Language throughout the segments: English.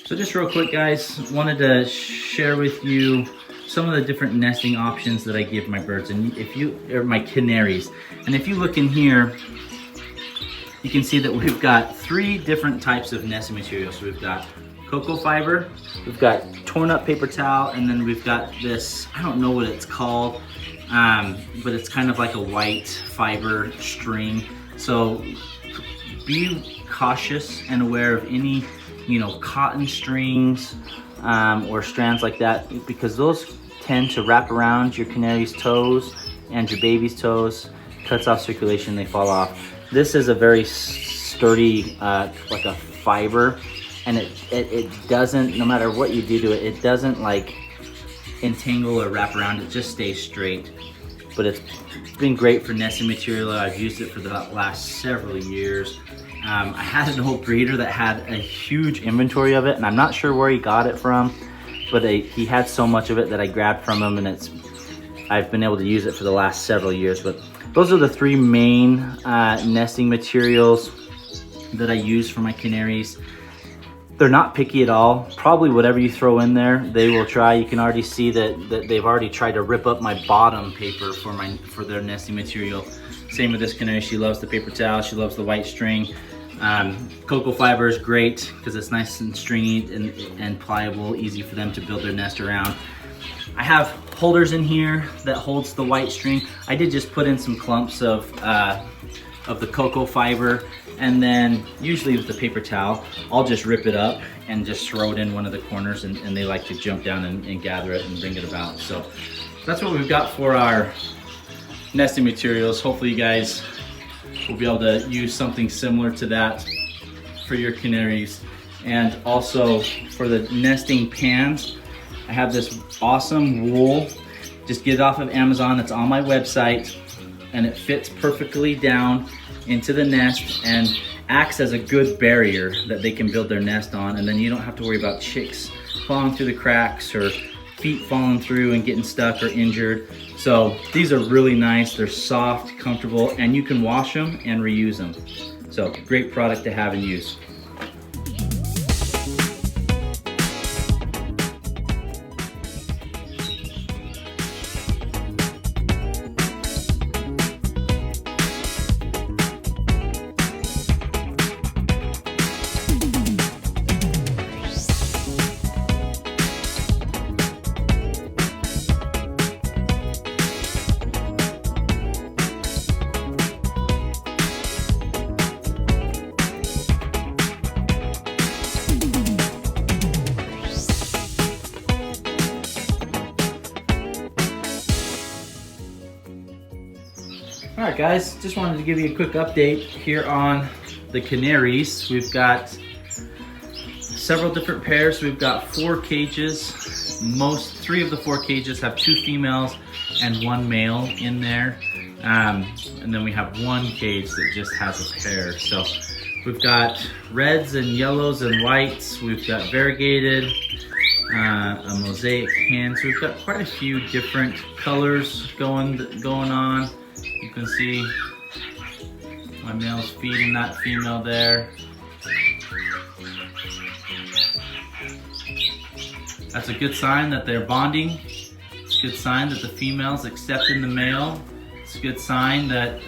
So just real quick, guys, wanted to share with you some of the different nesting options that I give my birds, and or my canaries. And if you look in here, you can see that we've got 3 different types of nesting materials. So we've got cocoa fiber, we've got torn up paper towel, and then we've got this, I don't know what it's called, but it's kind of like a white fiber string. So be cautious and aware of any, cotton strings or strands like that, because those tend to wrap around your canary's toes and your baby's toes, cuts off circulation, they fall off. This is a very sturdy, like a fiber, and it doesn't, no matter what you do to it, it doesn't like entangle or wrap around, it just stays straight. But it's been great for nesting material. I've used it for the last several years. I had an old breeder that had a huge inventory of it, and I'm not sure where he got it from, but he had so much of it that I grabbed from him, and I've been able to use it for the last several years. But those are the 3 main nesting materials that I use for my canaries. They're not picky at all. Probably whatever you throw in there, they will try. You can already see that they've already tried to rip up my bottom paper for their nesting material. Same with this canary. She loves the paper towel. She loves the white string. Cocoa fiber is great because it's nice and stringy and pliable, easy for them to build their nest around. I have holders in here that holds the white string. I did just put in some clumps of the cocoa fiber, and then usually with the paper towel, I'll just rip it up and just throw it in one of the corners, and they like to jump down and gather it and bring it about. So that's what we've got for our nesting materials. Hopefully you guys will be able to use something similar to that for your canaries. And also for the nesting pans, I have this awesome wool. Just get it off of Amazon. It's on my website, and it fits perfectly down into the nest and acts as a good barrier that they can build their nest on, and then you don't have to worry about chicks falling through the cracks or feet falling through and getting stuck or injured. So these are really nice. They're soft, comfortable, and you can wash them and reuse them. So great product to have and use. All right, guys, just wanted to give you a quick update here on the canaries. We've got several different pairs. We've got 4 cages. 3 of the 4 cages have 2 females and 1 male in there. And then we have 1 cage that just has a pair. So we've got reds and yellows and whites. We've got variegated, a mosaic hen. So we've got quite a few different colors going on. You can see my male's feeding that female there. That's a good sign that they're bonding. It's a good sign that the female's accepting the male. It's a good sign that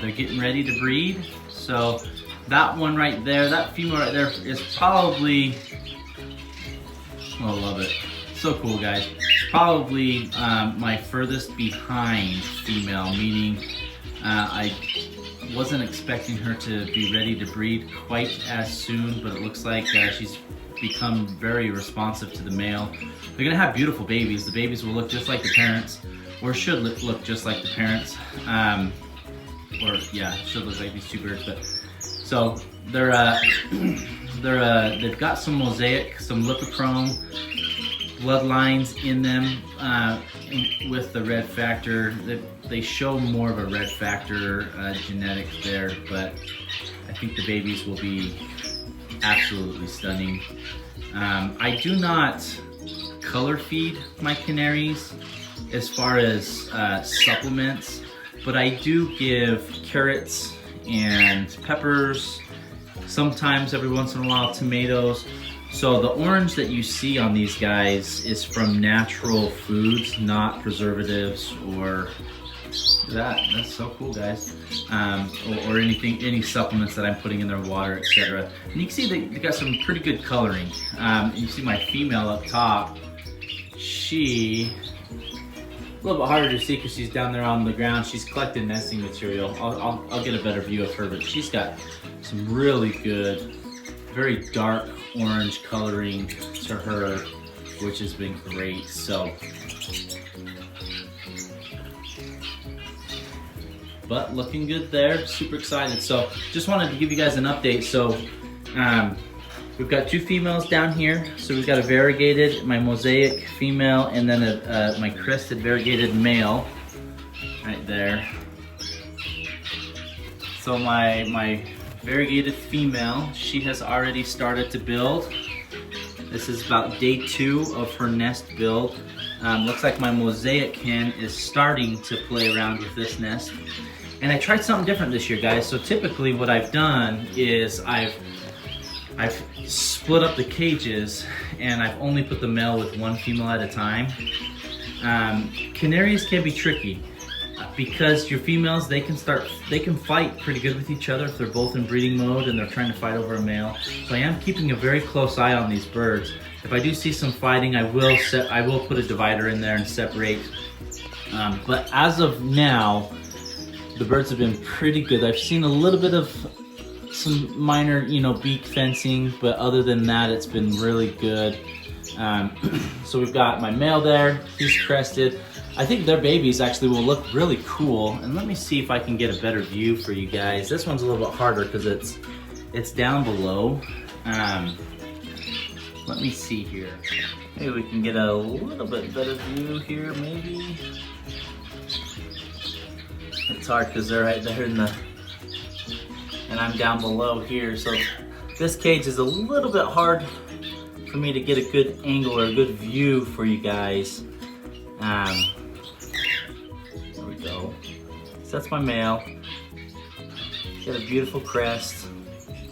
they're getting ready to breed. So that one right there, that female right there is probably, oh, I love it. So cool, guys. Probably my furthest behind female, meaning I wasn't expecting her to be ready to breed quite as soon, but it looks like she's become very responsive to the male. They're gonna have beautiful babies. The babies will look just like the parents, or should look just like the parents. Or yeah, should look like these 2 birds. But so they've got some mosaic, some lipochrome bloodlines in them with the red factor. They show more of a red factor genetic there, but I think the babies will be absolutely stunning. I do not color feed my canaries as far as supplements, but I do give carrots and peppers, sometimes every once in a while tomatoes. So the orange that you see on these guys is from natural foods, not preservatives or that's so cool, guys. Or any supplements that I'm putting in their water, etc. And you can see they got some pretty good coloring. You see my female up top. She, a little bit harder to see because she's down there on the ground. She's collecting nesting material. I'll get a better view of her, but she's got some really good, very dark orange coloring to her, which has been great. So, but looking good there, super excited. So just wanted to give you guys an update. So we've got 2 females down here. So we've got a variegated, my mosaic female, and then my crested variegated male right there. So my variegated female, she has already started to build. This is about day 2 of her nest build. Looks like my mosaic hen is starting to play around with this nest. And I tried something different this year, guys. So typically what I've done is I've split up the cages and I've only put the male with 1 female at a time. Canaries can be tricky because your females, they can fight pretty good with each other if they're both in breeding mode and they're trying to fight over a male. So I am keeping a very close eye on these birds. If I do see some fighting, I will put a divider in there and separate. But as of now, the birds have been pretty good. I've seen a little bit of some minor, beak fencing, but other than that, it's been really good. So we've got my male there, he's crested. I think their babies actually will look really cool. And let me see if I can get a better view for you guys. This one's a little bit harder because it's down below. Let me see here. Maybe we can get a little bit better view here, maybe. It's hard because they're right there and I'm down below here. So this cage is a little bit hard for me to get a good angle or a good view for you guys. There we go. So that's my male. Got a beautiful crest,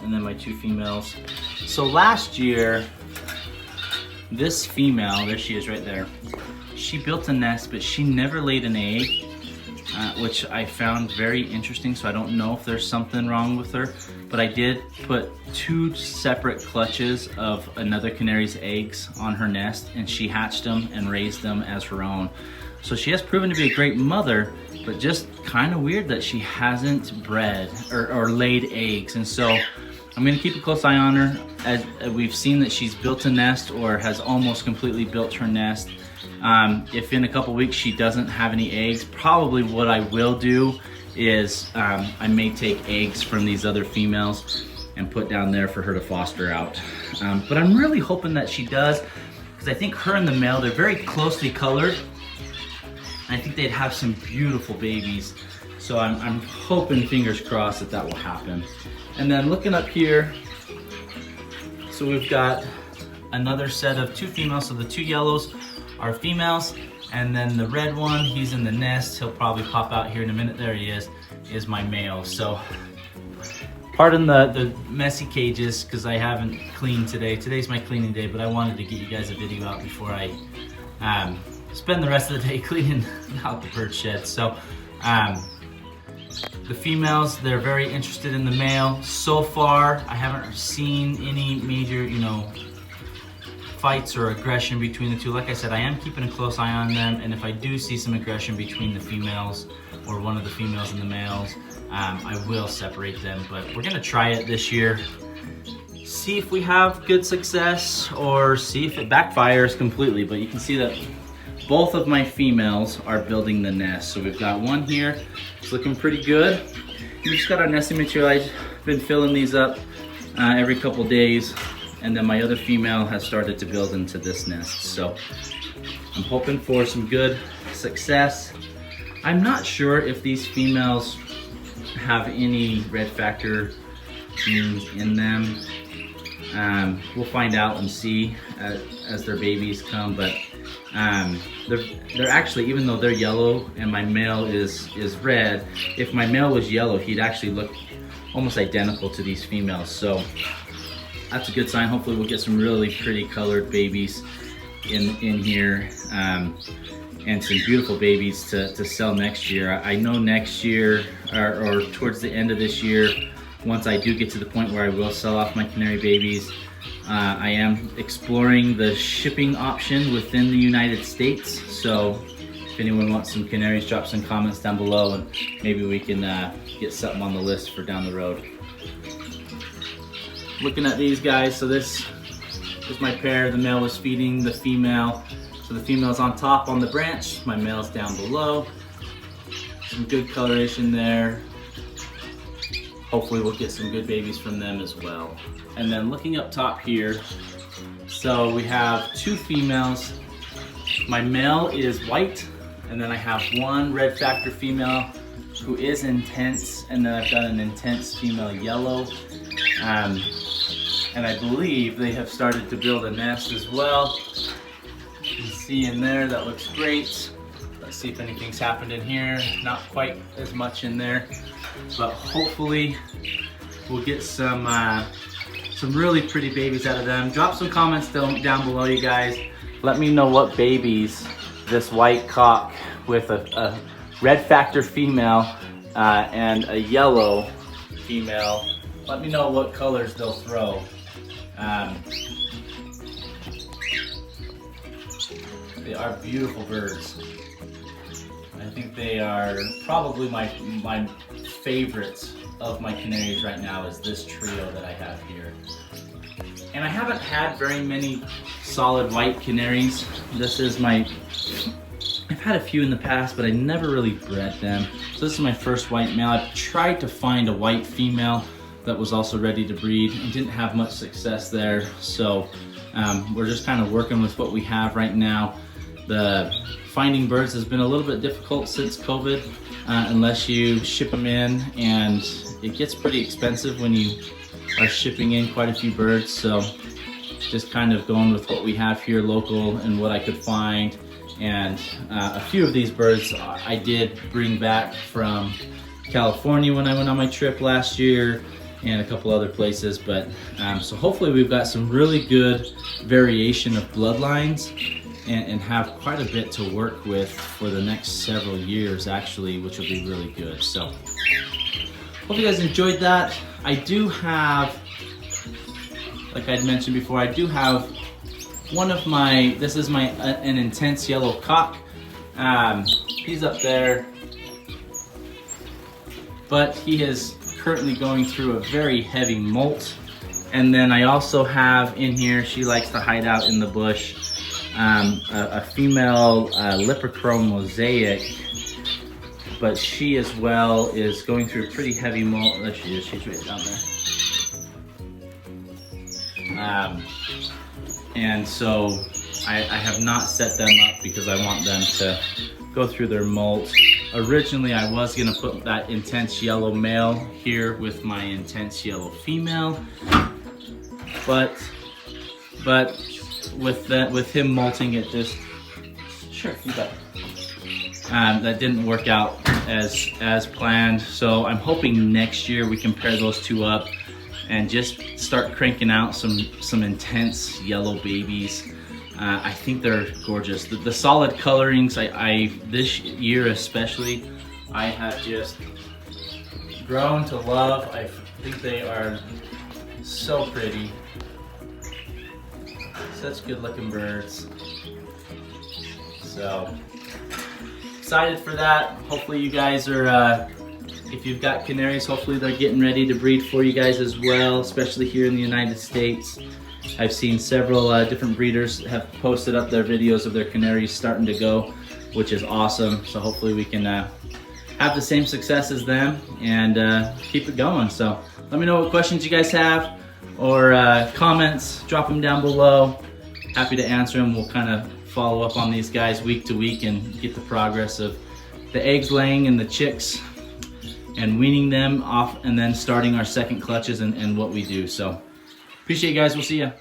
and then my 2 females. So last year, this female, there she is right there, she built a nest, but she never laid an egg, which I found very interesting. So I don't know if there's something wrong with her, but I did put 2 separate clutches of another canary's eggs on her nest, and she hatched them and raised them as her own. So she has proven to be a great mother, but just kind of weird that she hasn't bred or laid eggs. And so I'm gonna keep a close eye on her. As we've seen that she's built a nest or has almost completely built her nest. If in a couple weeks she doesn't have any eggs, probably what I will do is I may take eggs from these other females and put down there for her to foster out. But I'm really hoping that she does, because I think her and the male, they're very closely colored. And I think they'd have some beautiful babies. So I'm hoping, fingers crossed, that will happen. And then looking up here, so we've got another set of 2 females. So the 2 yellows are females, and then the red one, he's in the nest. He'll probably pop out here in a minute. There he is my male. So pardon the messy cages because I haven't cleaned today. Today's my cleaning day, but I wanted to get you guys a video out before I spend the rest of the day cleaning out the bird shed. So the females, they're very interested in the male. So far, I haven't seen any major, fights or aggression between the 2. Like I said, I am keeping a close eye on them, and if I do see some aggression between the females or one of the females and the males, I will separate them. But we're gonna try it this year, see if we have good success or see if it backfires completely. But you can see that both of my females are building the nest. So we've got one here, it's looking pretty good. We just got our nesting material. I've been filling these up every couple days. And then my other female has started to build into this nest. So I'm hoping for some good success. I'm not sure if these females have any red factor genes in them. We'll find out and see as their babies come, but they're actually, even though they're yellow and my male is red, if my male was yellow, he'd actually look almost identical to these females. So that's a good sign. Hopefully we'll get some really pretty colored babies in here, and some beautiful babies to sell next year. I know next year, or towards the end of this year, once I do get to the point where I will sell off my canary babies, I am exploring the shipping option within the United States. So if anyone wants some canaries, drop some comments down below and maybe we can get something on the list for down the road. Looking at these guys, so this is my pair. The male was feeding the female. So the female's on top on the branch, my male's down below. Some good coloration there. Hopefully we'll get some good babies from them as well. And then looking up top here, so we have two females. My male is white, and then I have one red factor female who is intense, and then I've got an intense female yellow. And I believe they have started to build a nest as well. You can see in there, that looks great. Let's see if anything's happened in here. Not quite as much in there, but hopefully we'll get some really pretty babies out of them. Drop some comments down below, you guys. Let me know what babies this white cock with a red factor female and a yellow female, let me know what colors they'll throw. They are beautiful birds. I think they are probably my favorites of my canaries right now is this trio that I have here. And I haven't had very many solid white canaries. This is I've had a few in the past, but I never really bred them. So this is my first white male. I've tried to find a white female that was also ready to breed and didn't have much success there. So we're just kind of working with what we have right now. The finding birds has been a little bit difficult since COVID, unless you ship them in, and it gets pretty expensive when you are shipping in quite a few birds. So just kind of going with what we have here local and what I could find. And a few of these birds I did bring back from California when I went on my trip last year, and a couple other places. But so hopefully we've got some really good variation of bloodlines and have quite a bit to work with for the next several years actually, which will be really good. So hope you guys enjoyed that. I do have, like I'd mentioned before, I do have one of my, this is an intense yellow cock. He's up there, but he is currently going through a very heavy molt. And then I also have in here, she likes to hide out in the bush, a female Leprechaun mosaic, but she as well is going through a pretty heavy molt. There she is, she's right down there. And so I have not set them up because I want them to go through their molt. Originally I was gonna put that intense yellow male here with my intense yellow female, but with him molting, it just, sure, you bet. That didn't work out as planned. So I'm hoping next year we can pair those two up and just start cranking out some intense yellow babies. I think they're gorgeous. The solid colorings, I this year especially, I have just grown to love. I think they are so pretty. Such good looking birds. So excited for that. Hopefully you guys are, if you've got canaries, hopefully they're getting ready to breed for you guys as well, especially here in the United States. I've seen several different breeders have posted up their videos of their canaries starting to go, which is awesome. So hopefully we can have the same success as them and keep it going. So let me know what questions you guys have or comments, drop them down below. Happy to answer them. We'll kind of follow up on these guys week to week and get the progress of the eggs laying and the chicks and weaning them off and then starting our second clutches and what we do. So appreciate you guys. We'll see ya.